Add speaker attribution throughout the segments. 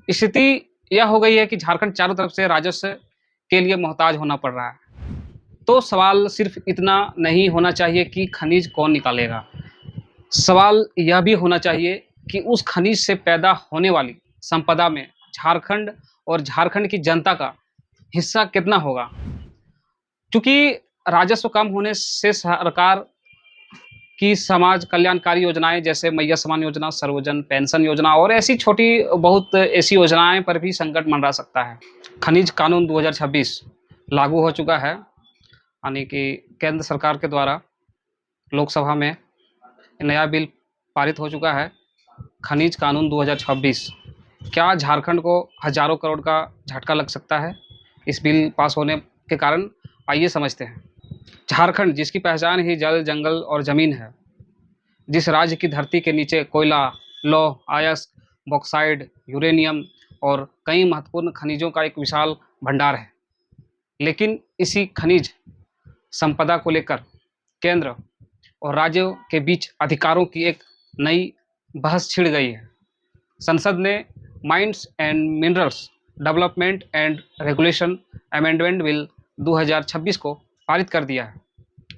Speaker 1: स्थिति यह हो गई है कि झारखंड चारों तरफ से राजस्व के लिए मोहताज होना पड़ रहा है। तो सवाल सिर्फ इतना नहीं होना चाहिए कि खनिज कौन निकालेगा, सवाल यह भी होना चाहिए कि उस खनिज से पैदा होने वाली संपदा में झारखंड और झारखंड की जनता का हिस्सा कितना होगा। चूँकि राजस्व कम होने से सरकार की समाज कल्याणकारी योजनाएँ जैसे मैया समान योजना, सर्वजन पेंशन योजना और ऐसी छोटी बहुत ऐसी योजनाएँ पर भी संकट मंडरा सकता है। खनिज कानून 2026 लागू हो चुका है, यानी कि केंद्र सरकार के द्वारा लोकसभा में नया बिल पारित हो चुका है। खनिज कानून 2026 क्या झारखंड को हज़ारों करोड़ का झटका लग सकता है इस बिल पास होने के कारण? आइए समझते हैं। झारखंड जिसकी पहचान ही जल, जंगल और ज़मीन है, जिस राज्य की धरती के नीचे कोयला, लौह अयस्क, बॉक्साइड, यूरेनियम और कई महत्वपूर्ण खनिजों का एक विशाल भंडार है, लेकिन इसी खनिज संपदा को लेकर केंद्र और राज्यों के बीच अधिकारों की एक नई बहस छिड़ गई है। संसद ने mines and minerals development and regulation amendment bill 2026 को पारित कर दिया है।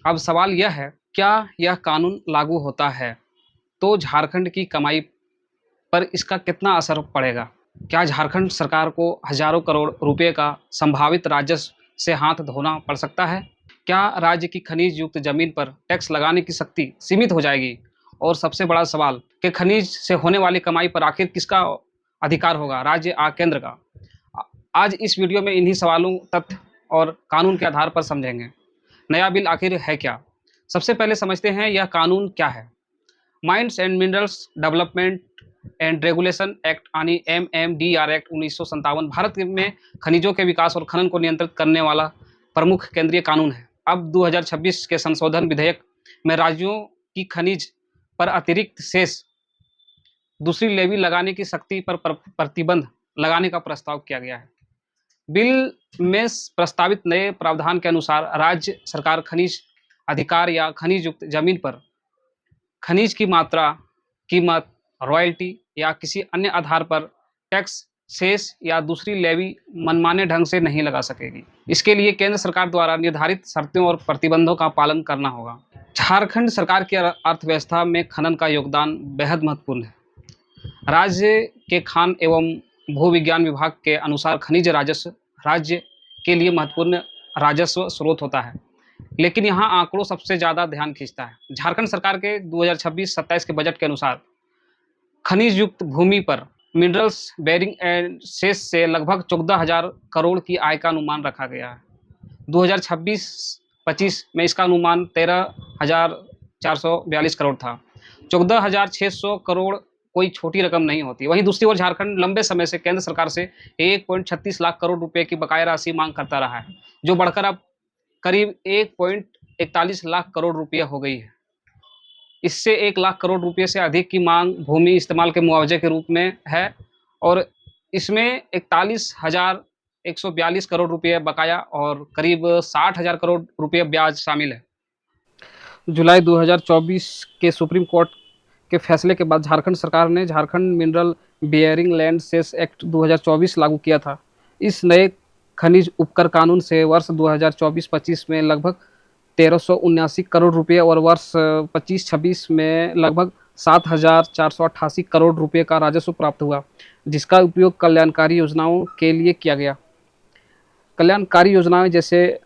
Speaker 1: अब सवाल यह है, क्या यह कानून लागू होता है तो झारखंड की कमाई पर इसका कितना असर पड़ेगा? क्या झारखंड सरकार को हजारों करोड़ रुपए का संभावित राजस्व से हाथ धोना पड़ सकता है? क्या राज्य की खनिज युक्त जमीन पर टैक्स लगाने की शक्ति सीमित हो जाएगी? और सबसे बड़ा सवाल कि खनिज से होने वाली कमाई पर आखिर किसका अधिकार होगा, राज्य या केंद्र का? आज इस वीडियो में इन्हीं सवालों, तथ्य और कानून के आधार पर समझेंगे। नया बिल आखिर है क्या? सबसे पहले समझते हैं यह कानून क्या है। Mines and minerals development and regulation act यानी MMDR एक्ट 1957 भारत में खनिजों के विकास और खनन को नियंत्रित करने वाला प्रमुख केंद्रीय कानून है। अब 2026 के संशोधन विधेयक में राज्यों की खनिज पर अतिरिक्त शेष दूसरी लेवी लगाने की शक्ति पर प्रतिबंध लगाने का प्रस्ताव किया गया है। बिल में प्रस्तावित नए प्रावधान के अनुसार राज्य सरकार खनिज अधिकार या खनिज युक्त जमीन पर खनिज की मात्रा, कीमत, रॉयल्टी या किसी अन्य आधार पर टैक्स, सेस या दूसरी लेवी मनमाने ढंग से नहीं लगा सकेगी। इसके लिए केंद्र सरकार द्वारा निर्धारित शर्तों और प्रतिबंधों का पालन करना होगा। झारखंड सरकार की अर्थव्यवस्था में खनन का योगदान बेहद महत्वपूर्ण है। राज्य के खान एवं भू विज्ञान विभाग के अनुसार खनिज राजस्व राज्य के लिए महत्वपूर्ण राजस्व स्रोत होता है, लेकिन यहाँ आंकड़ों सबसे ज़्यादा ध्यान खींचता है। झारखंड सरकार के 2026-27 के बजट के अनुसार खनिज युक्त भूमि पर मिनरल्स बेरिंग एंड सेस से लगभग 14,000 करोड़ की आय का अनुमान रखा गया है। 2026-25 में इसका अनुमान 13,442 करोड़ था। 14,600 करोड़ कोई छोटी रकम नहीं होती। वहीं दूसरी ओर झारखंड लंबे समय से केंद्र सरकार से 1.36 लाख करोड़ रुपए की बकाया राशि मांग करता रहा है, जो बढ़कर अब करीब 1.41 लाख करोड़ रुपये हो गई है। इससे 1 लाख करोड़ रुपये से अधिक की मांग भूमि इस्तेमाल के मुआवजे के रूप में है और इसमें 41,142 करोड़ रुपये बकाया और करीब 60,000 करोड़ रुपये ब्याज शामिल है। जुलाई 2024 के सुप्रीम कोर्ट के फैसले के बाद झारखंड सरकार ने Jharkhand mineral bearing land cess act 2024 लागू किया था। इस नए खनिज उपकर कानून से वर्ष 2024-25 में लगभग 1,379 करोड़ रुपए और वर्ष 25-26 में लगभग 7,488 करोड़ रुपए का राजस्व प्राप्त हुआ, जिसका उपयोग कल्याणकारी योजनाओं के लिए किया गया। कल्याणकारी योजनाएं जैसे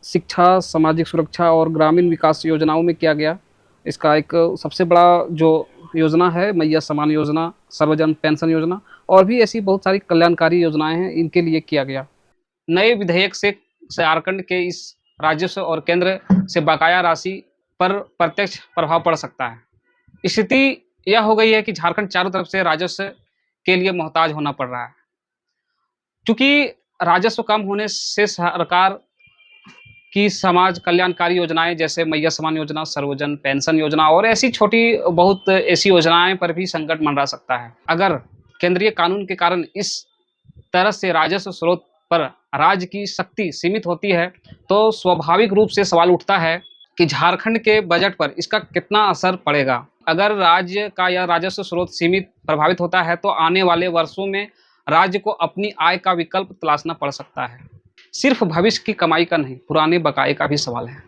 Speaker 1: शिक्षा, सामाजिक सुरक्षा और ग्रामीण विकास योजनाओं में किया गया। इसका एक सबसे बड़ा जो योजना है मैया समान योजना, सर्वजन पेंशन योजना और भी ऐसी बहुत सारी कल्याणकारी योजनाएं हैं, इनके लिए किया गया। नए विधेयक से झारखंड के इस राजस्व और केंद्र से बकाया राशि पर प्रत्यक्ष प्रभाव पड़ सकता है। स्थिति यह हो गई है कि झारखंड चारों तरफ से राजस्व के लिए मोहताज होना पड़ रहा है। चूँकि राजस्व कम होने से सरकार की समाज कल्याणकारी योजनाएं जैसे मैया समान योजना, सर्वजन पेंशन योजना और ऐसी छोटी बहुत ऐसी योजनाएं पर भी संकट मंडरा सकता है। अगर केंद्रीय कानून के कारण इस तरह से राजस्व स्रोत पर राज्य की शक्ति सीमित होती है, तो स्वाभाविक रूप से सवाल उठता है कि झारखंड के बजट पर इसका कितना असर पड़ेगा। अगर राज्य का यह राजस्व स्रोत सीमित प्रभावित होता है, तो आने वाले वर्षों में राज्य को अपनी आय का विकल्प तलाशना पड़ सकता है। सिर्फ भविष्य की कमाई का नहीं, पुराने बकाये का भी सवाल है।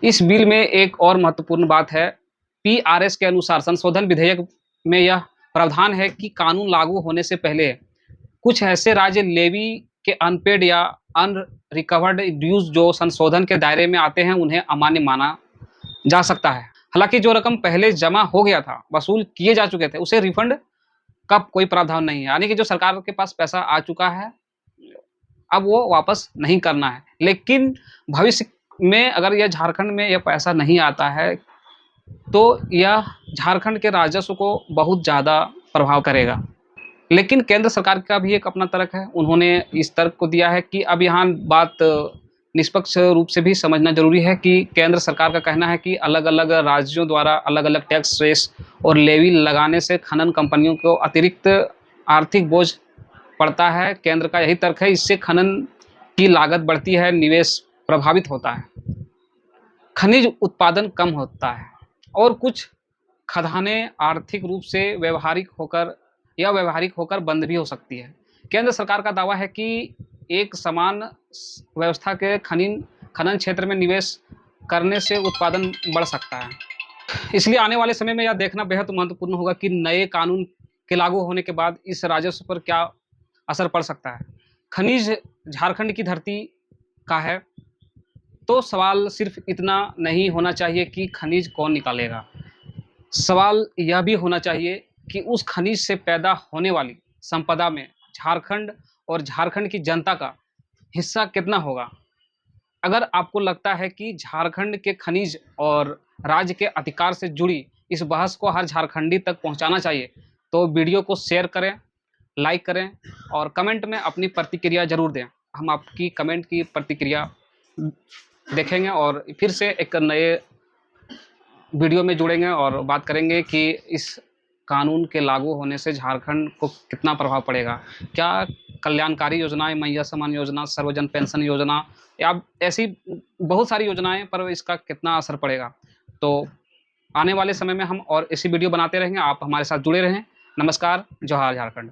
Speaker 1: इस बिल में एक और महत्वपूर्ण बात है, पीआरएस के अनुसार संशोधन विधेयक में यह प्रावधान है कि कानून लागू होने से पहले कुछ ऐसे राज्य लेवी के अनपेड या अनरिकवर्ड ड्यूज जो संशोधन के दायरे में आते हैं, उन्हें अमान्य माना जा सकता है। हालांकि जो रकम पहले जमा हो गया था, वसूल किए जा चुके थे, उसे रिफंड का कोई प्रावधान नहीं है। यानी कि जो सरकार के पास पैसा आ चुका है, अब वो वापस नहीं करना है। लेकिन भविष्य में अगर यह झारखंड में यह पैसा नहीं आता है, तो यह झारखंड के राजस्व को बहुत ज़्यादा प्रभाव करेगा। लेकिन केंद्र सरकार का भी एक अपना तर्क है। उन्होंने इस तर्क को दिया है कि अब यहाँ बात निष्पक्ष रूप से भी समझना ज़रूरी है कि केंद्र सरकार का कहना है कि अलग-अलग राज्यों द्वारा अलग-अलग टैक्स सेस और लेवी लगाने से खनन कंपनियों को अतिरिक्त आर्थिक बोझ पड़ता है। केंद्र का यही तर्क है, इससे खनन की लागत बढ़ती है, निवेश प्रभावित होता है, खनिज उत्पादन कम होता है और कुछ खदानें आर्थिक रूप से व्यावहारिक होकर बंद भी हो सकती है। केंद्र सरकार का दावा है कि एक समान व्यवस्था के खनन क्षेत्र में निवेश करने से उत्पादन बढ़ सकता है। इसलिए आने वाले समय में यह देखना बेहद महत्वपूर्ण होगा कि नए कानून के लागू होने के बाद इस राजस्व पर क्या असर पड़ सकता है। खनिज झारखंड की धरती का है, तो सवाल सिर्फ इतना नहीं होना चाहिए कि खनिज कौन निकालेगा। सवाल यह भी होना चाहिए कि उस खनिज से पैदा होने वाली संपदा में झारखंड और झारखंड की जनता का हिस्सा कितना होगा। अगर आपको लगता है कि झारखंड के खनिज और राज्य के अधिकार से जुड़ी इस बहस को हर झारखंडी तक पहुंचाना चाहिए, तो वीडियो को शेयर करें, लाइक करें और कमेंट में अपनी प्रतिक्रिया ज़रूर दें। हम आपकी कमेंट की प्रतिक्रिया देखेंगे और फिर से एक नए वीडियो में जुड़ेंगे और बात करेंगे कि इस कानून के लागू होने से झारखंड को कितना प्रभाव पड़ेगा। क्या कल्याणकारी योजनाएं, मैया समान योजना, सर्वजन पेंशन योजना या ऐसी बहुत सारी योजनाएं पर इसका कितना असर पड़ेगा। तो आने वाले समय में हम और ऐसी वीडियो बनाते रहेंगे। आप हमारे साथ जुड़े रहें। नमस्कार, जोहार झारखंड।